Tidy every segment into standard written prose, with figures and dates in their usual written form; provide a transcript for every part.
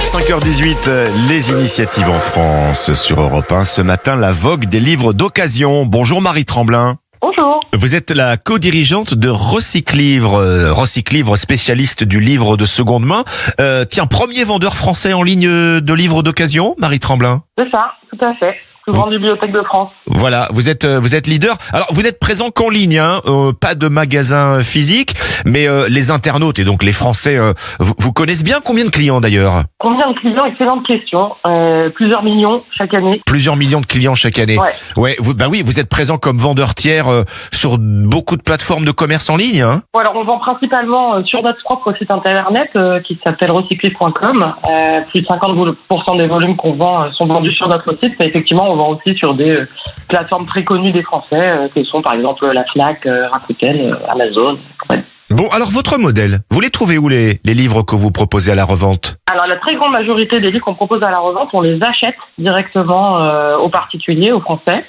5h18, les initiatives en France sur Europe 1. Ce matin, la vogue des livres d'occasion. Bonjour Marie Tremblin. Bonjour. Vous êtes la co-dirigeante de Recyclivre, Recyclivre spécialiste du livre de seconde main. Tiens, premier vendeur français en ligne de livres d'occasion, Marie Tremblin. C'est ça, tout à fait. Plus grande bibliothèque de France. Voilà, vous êtes leader. Alors, vous n'êtes présent qu'en ligne, hein, pas de magasin physique, mais les internautes et donc les Français vous connaissent bien. Combien de clients d'ailleurs? Combien de clients? Excellente question. Plusieurs millions chaque année. Plusieurs millions de clients chaque année. Ouais. Vous êtes présent comme vendeur tiers sur beaucoup de plateformes de commerce en ligne. Hein. Bon, alors on vend principalement sur notre propre site internet qui s'appelle recyclivre.com. Plus de 50% des volumes qu'on vend sont vendus sur notre site. Mais effectivement, on vend aussi sur des plateformes très connues des Français, que sont par exemple la Fnac, Rakuten, Amazon. Ouais. Bon, alors votre modèle, vous les trouvez où les livres que vous proposez à la revente? Alors la très grande majorité des livres qu'on propose à la revente, on les achète directement aux particuliers, aux Français,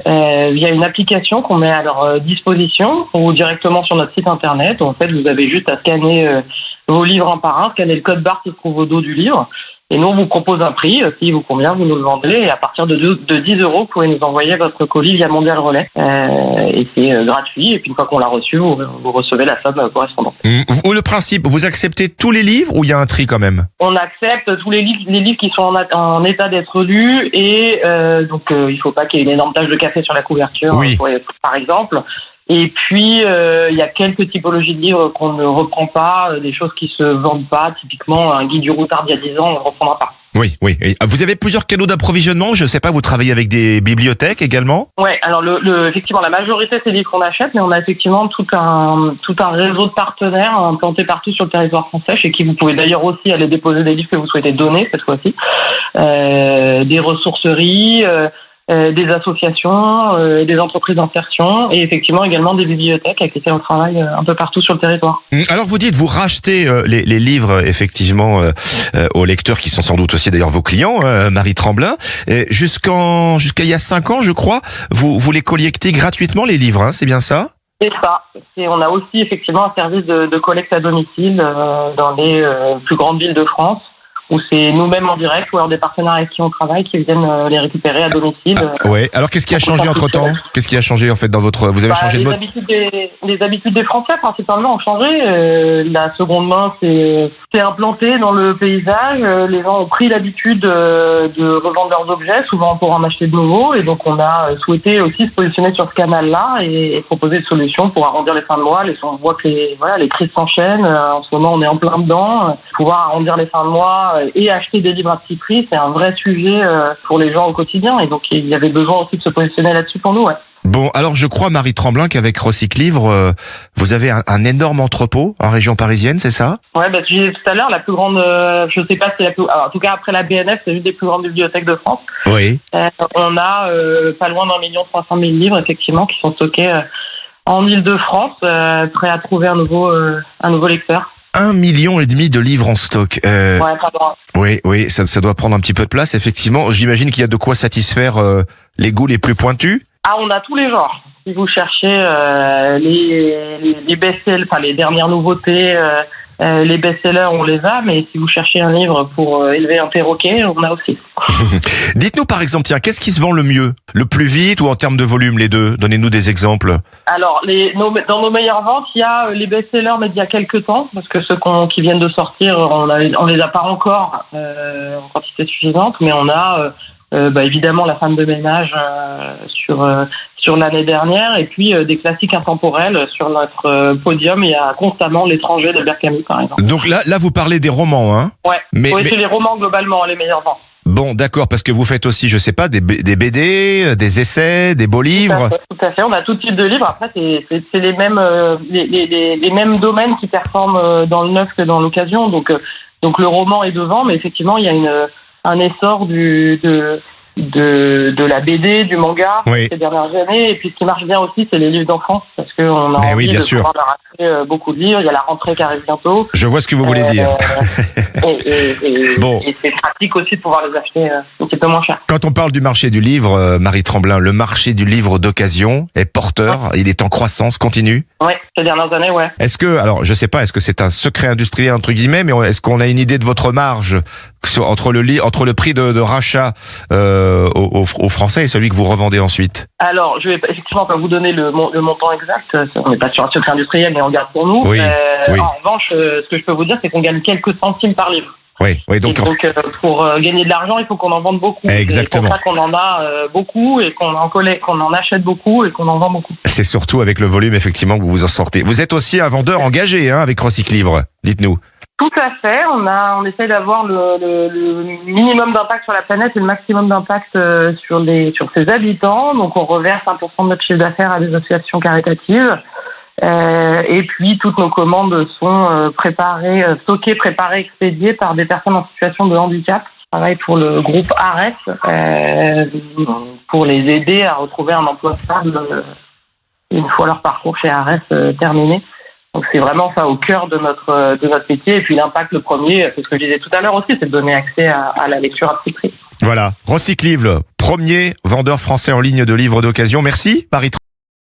via une application qu'on met à leur disposition ou directement sur notre site internet. En fait, vous avez juste à scanner vos livres un par un, scanner le code barre qui se trouve au dos du livre. Et nous, on vous propose un prix. S'il vous convient, vous nous le vendez. Et à partir de 10 €, vous pouvez nous envoyer votre colis via Mondial Relais. Et c'est gratuit. Et puis, une fois qu'on l'a reçu, vous recevez la somme correspondante. Le principe, vous acceptez tous les livres ou il y a un tri quand même? On accepte tous les livres qui sont en état d'être lus. Et donc, il faut pas qu'il y ait une énorme tache de café sur la couverture, oui. Par exemple. Et puis, il y a quelques typologies de livres qu'on ne reprend pas, des choses qui se vendent pas. Typiquement, un guide du routard d'il y a 10 ans, on ne le reprendra pas. Oui. Et vous avez plusieurs canaux d'approvisionnement. Je sais pas, vous travaillez avec des bibliothèques également? Ouais. Alors, effectivement, la majorité c'est des livres qu'on achète, mais on a effectivement tout un réseau de partenaires implantés partout sur le territoire français, chez qui vous pouvez d'ailleurs aussi aller déposer des livres que vous souhaitez donner cette fois-ci. Des ressourceries. Des associations, des entreprises d'insertion et effectivement également des bibliothèques avec lesquelles on travaille un peu partout sur le territoire. Alors vous dites, vous rachetez les livres effectivement aux lecteurs qui sont sans doute aussi d'ailleurs vos clients, Marie Tremblin. Jusqu'à il y a 5 ans, je crois, vous les collectez gratuitement les livres, hein, c'est bien ça? C'est ça. On a aussi effectivement un service de collecte à domicile dans les plus grandes villes de France, où c'est nous-mêmes en direct ou alors des partenaires avec qui on travaille qui viennent les récupérer à domicile. Ouais. Alors qu'est-ce qui a changé entre-temps? Qu'est-ce qui a changé en fait dans votre... Vous avez changé de mode? Les habitudes des Français principalement ont changé. La seconde main s'est implantée dans le paysage. Les gens ont pris l'habitude de revendre leurs objets, souvent pour en acheter de nouveaux. Et donc on a souhaité aussi se positionner sur ce canal-là et proposer des solutions pour arrondir les fins de mois. On voit que les crises s'enchaînent. En ce moment, on est en plein dedans. Pouvoir arrondir les fins de mois et acheter des livres à petit prix, c'est un vrai sujet pour les gens au quotidien. Et donc, il y avait besoin aussi de se positionner là-dessus pour nous, ouais. Bon, alors je crois, Marie Tremblin, qu'avec Recyclivre, vous avez un énorme entrepôt en région parisienne, c'est ça? Ouais, je disais tout à l'heure, la plus grande, je sais pas si c'est la plus... Alors, en tout cas, après la BNF, c'est une des plus grandes bibliothèques de France. Oui. On a pas loin d'1 300 000 livres, effectivement, qui sont stockés en Île-de-France, prêts à trouver un nouveau lecteur. 1,5 million de livres en stock. Ouais, pardon. Oui, ça doit prendre un petit peu de place, effectivement. J'imagine qu'il y a de quoi satisfaire les goûts les plus pointus. Ah, on a tous les genres. Si vous cherchez les best-sellers, enfin les dernières nouveautés, les best-sellers, on les a, mais si vous cherchez un livre pour élever un perroquet, on a aussi. Dites-nous par exemple, tiens, qu'est-ce qui se vend le mieux? Le plus vite ou en termes de volume, les deux? Donnez-nous des exemples. Alors, dans nos meilleures ventes, il y a les best-sellers, mais il y a quelques temps, parce que ceux qui viennent de sortir, on les a pas encore en quantité suffisante, mais on a évidemment La femme de ménage sur l'année dernière, et puis des classiques intemporels sur notre podium. Il y a constamment L'étranger d'Albert Camus, par exemple. Donc là, vous parlez des romans, hein? Ouais. Mais c'est les romans globalement les meilleures ventes. Bon, d'accord, parce que vous faites aussi, je sais pas, des BD, des essais, des beaux livres. Tout à fait. On a tout type de livres. Après, c'est les mêmes domaines qui performent dans le neuf que dans l'occasion. Donc le roman est devant, mais effectivement, il y a un essor de la BD, du manga, oui, ces dernières années. Et puis ce qui marche bien aussi, c'est les livres d'enfance, parce qu'on a envie de pouvoir leur acheter beaucoup de livres. Il y a la rentrée qui arrive bientôt. Je vois ce que vous voulez dire. Bon. Et c'est pratique aussi de pouvoir les acheter un petit peu moins cher. Quand on parle du marché du livre, Marie Tremblin, le marché du livre d'occasion est porteur, il est en croissance continue. Oui, ces dernières années, ouais. Est-ce que, alors je sais pas, est-ce que c'est un secret industriel entre guillemets, mais est-ce qu'on a une idée de votre marge entre le prix de rachat aux Français et celui que vous revendez ensuite? Alors, je vais effectivement pas vous donner le montant exact. On n'est pas sur un secret industriel, mais on garde pour nous. Oui, oui. En revanche, ce que je peux vous dire, c'est qu'on gagne quelques centimes par livre. Oui, donc pour gagner de l'argent, il faut qu'on en vende beaucoup. Exactement. C'est pour ça qu'on en a beaucoup et qu'on en achète beaucoup et qu'on en vend beaucoup. C'est surtout avec le volume effectivement que vous vous en sortez. Vous êtes aussi un vendeur engagé avec Recyclivre. Dites-nous. Tout à fait. On essaie d'avoir le minimum d'impact sur la planète et le maximum d'impact sur ses habitants. Donc on reverse 1% de notre chiffre d'affaires à des associations caritatives. Et puis toutes nos commandes sont stockées, préparées, expédiées par des personnes en situation de handicap. Pareil pour le groupe ARES, pour les aider à retrouver un emploi stable une fois leur parcours chez ARES terminé. Donc c'est vraiment ça au cœur de notre métier. Et puis l'impact, le premier, c'est ce que je disais tout à l'heure aussi, c'est de donner accès à la lecture à petit prix. Voilà, Recyclivre, premier vendeur français en ligne de livres d'occasion. Merci, Marie.